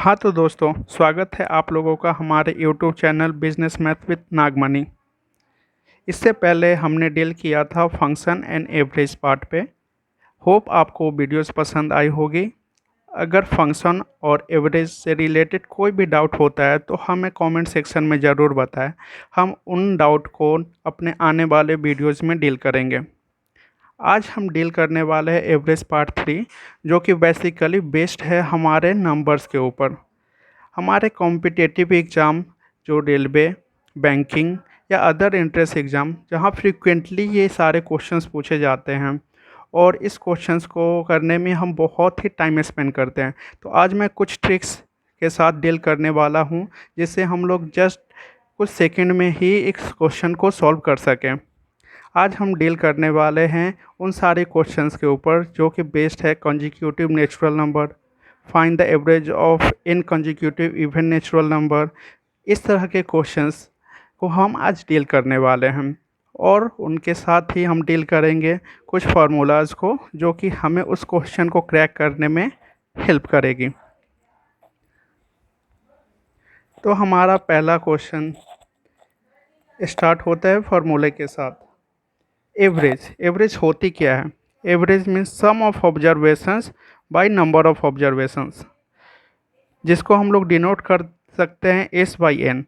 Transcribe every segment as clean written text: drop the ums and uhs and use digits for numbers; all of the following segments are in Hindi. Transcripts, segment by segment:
हाँ तो दोस्तों, स्वागत है आप लोगों का हमारे YouTube channel business math with Nagmani. इससे पहले हमने डील किया था फंक्शन एंड एवरेज पार्ट पे। होप आपको वीडियोस पसंद आई होगी। अगर फंक्शन और एवरेज से रिलेटेड कोई भी डाउट होता है तो हमें कमेंट सेक्शन में ज़रूर बताएं। हम उन डाउट को अपने आने वाले वीडियोज़ में डील करेंगे। आज हम डील करने वाले हैं एवरेज पार्ट 3, जो कि बेसिकली बेस्ड है हमारे नंबर्स के ऊपर। हमारे कॉम्पिटिटिव एग्ज़ाम जो रेलवे, बैंकिंग या अदर एंट्रेंस एग्ज़ाम जहाँ फ्रीक्वेंटली ये सारे क्वेश्चंस पूछे जाते हैं और इस क्वेश्चंस को करने में हम बहुत ही टाइम स्पेंड करते हैं। तो आज मैं कुछ ट्रिक्स के साथ डील करने वाला हूँ जिससे हम लोग जस्ट कुछ सेकंड में ही इस क्वेश्चन को सॉल्व कर सकें। आज हम डील करने वाले हैं उन सारे क्वेश्चंस के ऊपर जो कि बेस्ड है consecutive natural number, find the average of in consecutive even natural number. इस तरह के क्वेश्चंस को हम आज डील करने वाले हैं और उनके साथ ही हम डील करेंगे कुछ फार्मूलाज़ को जो कि हमें उस क्वेश्चन को क्रैक करने में हेल्प करेगी। तो हमारा पहला क्वेश्चन स्टार्ट होता है फार्मूले के साथ। एवरेज एवरेज होती क्या है? Average means sum of observations by number of observations, जिसको हम लोग डिनोट कर सकते हैं एस बाई एन।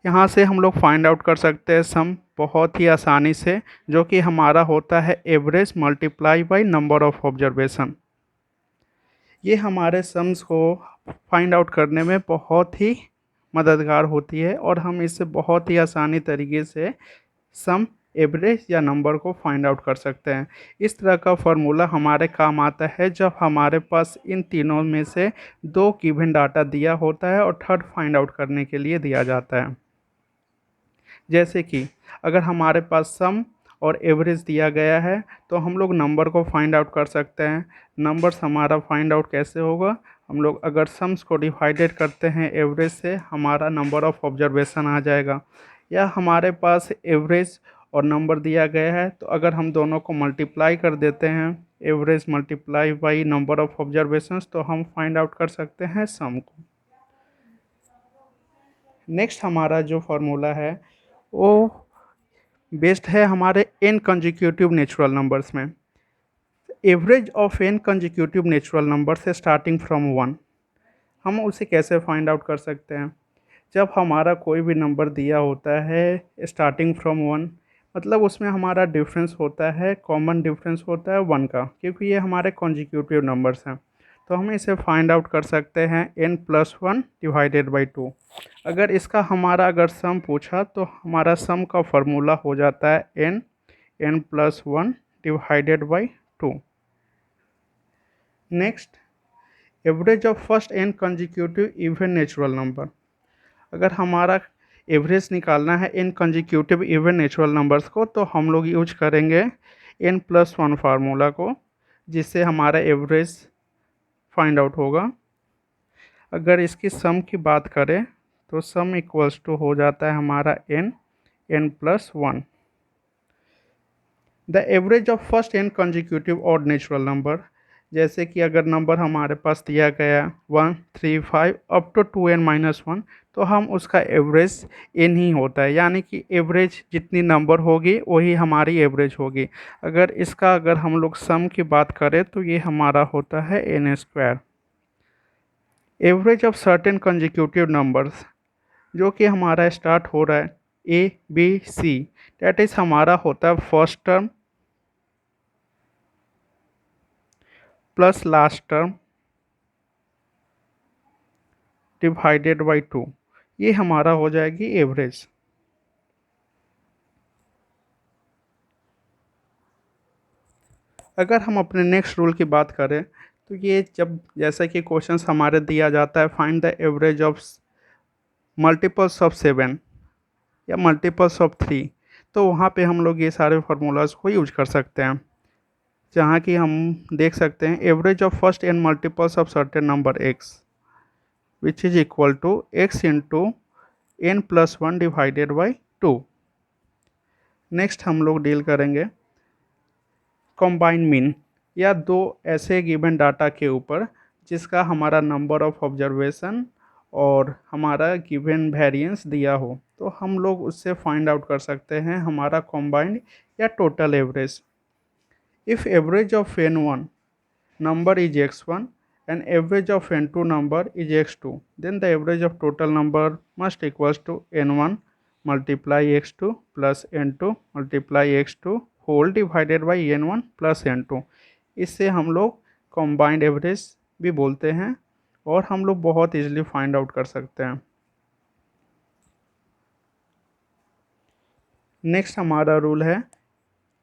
यहाँ से हम लोग फाइंड आउट कर सकते हैं सम बहुत ही आसानी से, जो कि हमारा होता है average multiply by number of observation. ये हमारे सम्स को फाइंड आउट करने में बहुत ही मददगार होती है और हम इससे बहुत ही आसानी तरीके से सम, एवरेज या नंबर को फाइंड आउट कर सकते हैं। इस तरह का फार्मूला हमारे काम आता है जब हमारे पास इन तीनों में से दो गिवन डाटा दिया होता है और थर्ड फाइंड आउट करने के लिए दिया जाता है। जैसे कि अगर हमारे पास सम और एवरेज दिया गया है तो हम लोग नंबर को फाइंड आउट कर सकते हैं। नंबर्स हमारा फाइंड आउट कैसे होगा? हम लोग अगर सम्स को डिवाइडेड करते हैं एवरेज से, हमारा नंबर ऑफ़ ऑब्जर्वेशन आ जाएगा। या हमारे पास एवरेज और नंबर दिया गया है तो अगर हम दोनों को मल्टीप्लाई कर देते हैं, average multiply by number of observations, तो हम फाइंड आउट कर सकते हैं सम को। नेक्स्ट हमारा जो फार्मूला है वो बेस्ड है हमारे एन कंसेक्यूटिव नेचुरल नंबर्स में। Average of n consecutive natural number से स्टार्टिंग फ्रॉम 1, हम उसे कैसे फाइंड आउट कर सकते हैं? जब हमारा कोई भी नंबर दिया होता है स्टार्टिंग फ्रॉम 1, मतलब उसमें हमारा डिफरेंस होता है, कॉमन डिफरेंस होता है 1 का, क्योंकि ये हमारे कंसेक्यूटिव नंबर्स हैं। तो हम इसे फाइंड आउट कर सकते हैं n+1 डिवाइडेड बाई 2। अगर इसका हमारा अगर सम पूछा तो हमारा सम का फार्मूला हो जाता है n+1 divided by 2। Next, average of first n consecutive even natural number. अगर हमारा एवरेज निकालना है इन कंसेक्यूटिव इवन नेचुरल नंबर्स को तो हम लोग यूज करेंगे n+1 फार्मूला को, जिससे हमारा एवरेज फाइंड आउट होगा। अगर इसकी सम की बात करें तो सम इक्वल्स टू हो जाता है हमारा n+1। The average of first n consecutive odd natural number, जैसे कि अगर नंबर हमारे पास दिया गया 1, 3, 5 अप टू 2n-1, तो हम उसका एवरेज n ही होता है, यानी कि एवरेज जितनी नंबर होगी वही हमारी एवरेज होगी। अगर हम लोग सम की बात करें तो ये हमारा होता है n²। Average of certain consecutive numbers, जो कि हमारा स्टार्ट हो रहा है ABC, डैट इज़ हमारा होता है first term plus last term divided by 2। ये हमारा हो जाएगी एवरेज। अगर हम अपने नेक्स्ट रूल की बात करें तो ये जब जैसा कि क्वेश्चंस हमारे दिया जाता है find the average of multiples of 7 या मल्टीपल्स ऑफ 3, तो वहाँ पे हम लोग ये सारे फार्मूलाज को यूज कर सकते हैं। जहाँ कि हम देख सकते हैं average of first n multiples of certain number x which is equal to x into n+1 divided by 2। Next हम लोग डील करेंगे कॉम्बाइन मीन, या दो ऐसे गिवन डाटा के ऊपर जिसका हमारा नंबर ऑफ ऑब्जर्वेशन और हमारा गिवन वेरिएंस दिया हो, तो हम लोग उससे फाइंड आउट कर सकते हैं हमारा कॉम्बाइंड या total average. If average of n1 number is x1 and average of n2 number is x2, then the average of total number must equals to n1 multiply x2 plus n2 multiply x2 whole divided by n1 plus n2। इससे हम लोग कॉम्बाइंड एवरेज भी बोलते हैं और हम लोग बहुत इजीली फाइंड आउट कर सकते हैं। नेक्स्ट हमारा रूल है,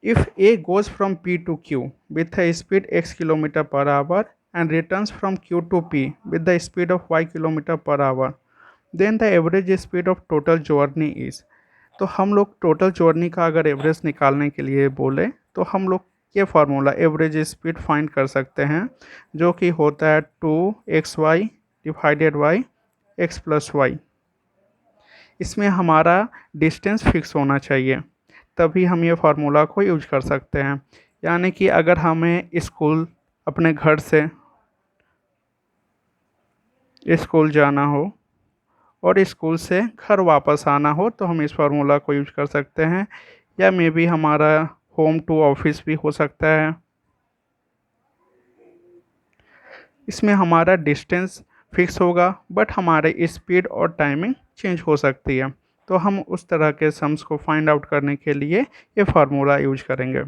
if A goes from P to Q with a speed x km per hour and returns from Q to P with the speed of y km per hour, then the average speed of total journey is। तो हम लोग टोटल जर्नी का अगर एवरेज निकालने के लिए बोले तो हम लोग ये फार्मूला एवरेज स्पीड फाइंड कर सकते हैं, जो कि होता है 2xy divided by x plus y. इसमें हमारा डिस्टेंस फिक्स होना चाहिए, तभी हम ये फार्मूला को यूज कर सकते हैं। यानी कि अगर हमें स्कूल अपने घर से स्कूल जाना हो और स्कूल से घर वापस आना हो तो हम इस फार्मूला को यूज कर सकते हैं, या मे बी हमारा होम टू ऑफिस भी हो सकता है। इसमें हमारा डिस्टेंस फिक्स होगा बट हमारे स्पीड और टाइमिंग चेंज हो सकती है, तो हम उस तरह के सम्स को फाइंड आउट करने के लिए ये फार्मूला यूज करेंगे।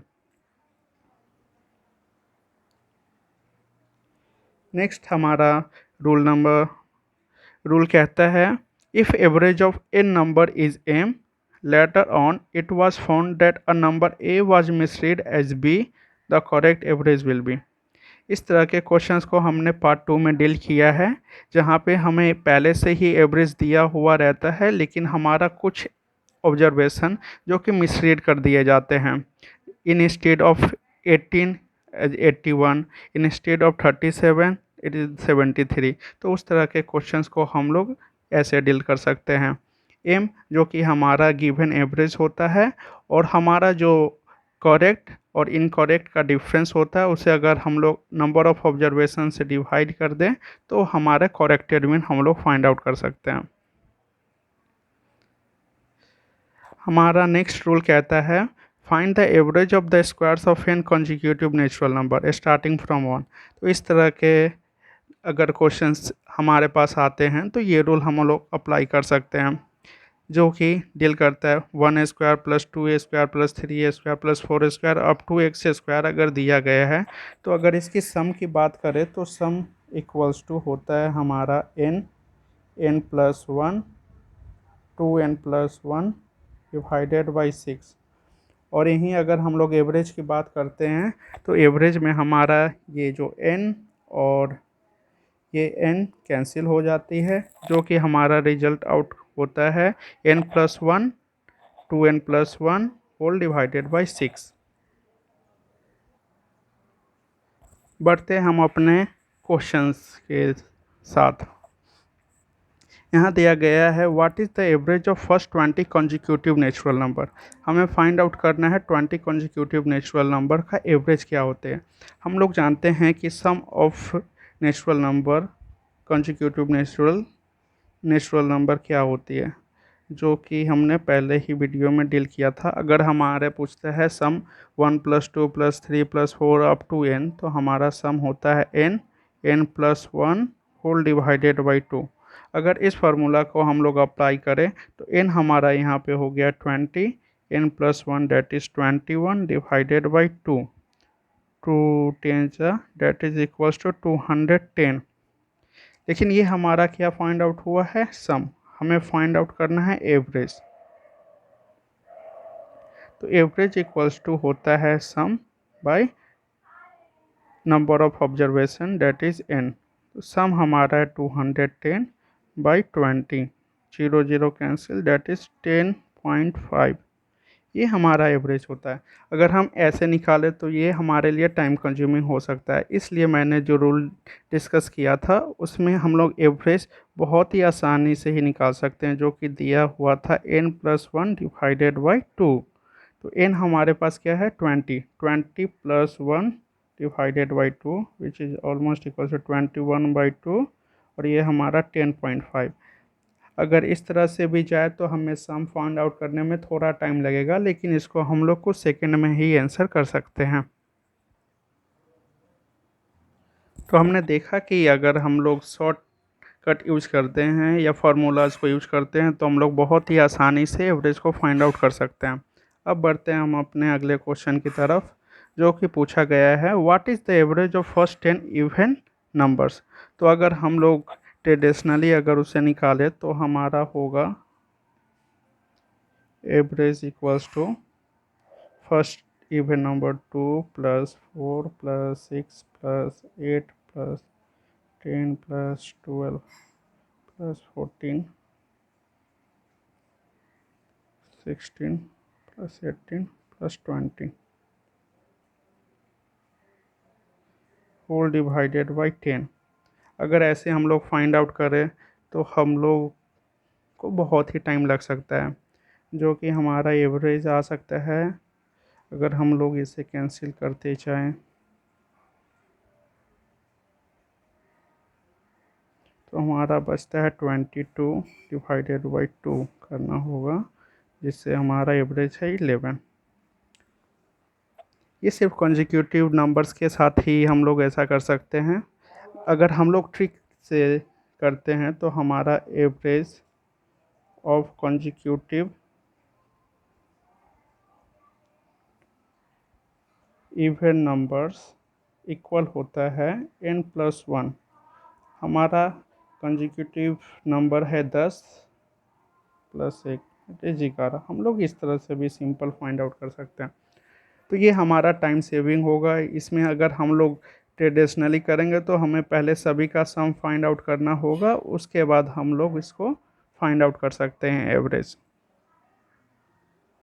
नेक्स्ट हमारा रूल कहता है, if average of n number is m, later on it was found that a number a was misread as b, the correct average will be. इस तरह के क्वेश्चंस को हमने पार्ट 2 में डील किया है, जहाँ पे हमें पहले से ही एवरेज दिया हुआ रहता है लेकिन हमारा कुछ ऑब्जर्वेशन जो कि मिसरीड कर दिए जाते हैं। Instead of 18 as 81, instead of 37 it is 73। तो उस तरह के क्वेश्चंस को हम लोग ऐसे डील कर सकते हैं। एम जो कि हमारा गिवन एवरेज होता है और हमारा जो करेक्ट और इनकरेक्ट का डिफरेंस होता है उसे अगर हम लोग नंबर ऑफ़ ऑब्जर्वेशन से डिवाइड कर दें तो हमारे करेक्टेड मीन हम लोग फाइंड आउट कर सकते हैं। हमारा नेक्स्ट रूल कहता है, find the average of the squares of n consecutive natural number starting from 1। तो इस तरह के अगर क्वेश्चंस हमारे पास आते हैं तो ये रूल हम लोग अप्लाई कर सकते हैं, जो कि डील करता है 1 square plus 2 square plus 3 square plus 4 square up to x square अगर दिया गया है, तो अगर इसकी सम की बात करें तो सम इक्वल्स टू होता है हमारा n plus 1 2n plus 1 divided by 6। और यहीं अगर हम लोग एवरेज की बात करते हैं तो एवरेज में हमारा ये जो n और ये n कैंसिल हो जाती है, जो कि हमारा रिजल्ट आउट होता है n plus 1 2n plus 1 whole divided by 6। बढ़ते हम अपने क्वेश्चंस के साथ। यहाँ दिया गया है, what is the average of first 20 consecutive natural number. हमें फाइंड आउट करना है 20 कॉन्जिक्यूटिव नेचुरल नंबर का एवरेज क्या होते हैं। हम लोग जानते हैं कि sum of natural number consecutive natural number क्या होती है, जो कि हमने पहले ही वीडियो में डील किया था। अगर हमारे पूछते हैं sum 1 plus 2 plus 3 plus 4 up to n, तो हमारा सम होता है n plus 1 whole divided by 2। अगर इस फार्मूला को हम लोग अप्लाई करें तो n हमारा यहाँ पे हो गया 20, n plus 1 that is 21 divided by 2, 2 10 that is equals to 210। लेकिन ये हमारा क्या फाइंड आउट हुआ है, सम। हमें फाइंड आउट करना है एवरेज, तो एवरेज इक्वल्स टू होता है sum by number of observation that is n। तो सम हमारा है 210 बाई 20, 0 0 कैंसिल डेट इज़ 10.5। ये हमारा एवरेज होता है। अगर हम ऐसे निकालें तो ये हमारे लिए टाइम कंज्यूमिंग हो सकता है, इसलिए मैंने जो रूल डिस्कस किया था उसमें हम लोग एवरेज बहुत ही आसानी से ही निकाल सकते हैं, जो कि दिया हुआ था n प्लस 1 डिवाइडेड बाई 2। तो n हमारे पास क्या है 20 plus 1 divided by 2 which is almost equal to 21 by 2, और ये हमारा 10.5। अगर इस तरह से भी जाए तो हमें सम फाइंड आउट करने में थोड़ा टाइम लगेगा, लेकिन इसको हम लोग कुछ सेकंड में ही आंसर कर सकते हैं। तो हमने देखा कि अगर हम लोग शॉर्ट कट यूज करते हैं या फार्मूलाज को यूज करते हैं तो हम लोग बहुत ही आसानी से एवरेज को फाइंड आउट कर सकते हैं। अब बढ़ते हैं हम अपने अगले क्वेश्चन की तरफ, जो कि पूछा गया है what is the average of first 10 even numbers. तो अगर हम लोग ट्रेडिशनली अगर उसे निकालें तो हमारा होगा average equals to first even number 2 + 4 + 6 + 8 + 10 + 12 + 14 16 + 18 + 20 whole divided by 10। अगर ऐसे हम लोग फाइंड आउट करें तो हम लोग को बहुत ही टाइम लग सकता है, जो कि हमारा एवरेज आ सकता है। अगर हम लोग इसे कैंसिल करते जाएं तो हमारा बचता है 22 डिवाइडेड बाई 2 करना होगा, जिससे हमारा एवरेज है 11। ये सिर्फ कॉन्जिक्यूटिव नंबर्स के साथ ही हम लोग ऐसा कर सकते हैं। अगर हम लोग ट्रिक से करते हैं तो हमारा average of consecutive even numbers equal होता है n+1। हमारा कंजिक्यूटिव नंबर है 10 + 1 11। हम लोग इस तरह से भी सिंपल फाइंड आउट कर सकते हैं। तो ये हमारा टाइम सेविंग होगा। इसमें अगर हम लोग ट्रेडिशनली करेंगे तो हमें पहले सभी का सम फाइंड आउट करना होगा, उसके बाद हम लोग इसको फाइंड आउट कर सकते हैं एवरेज।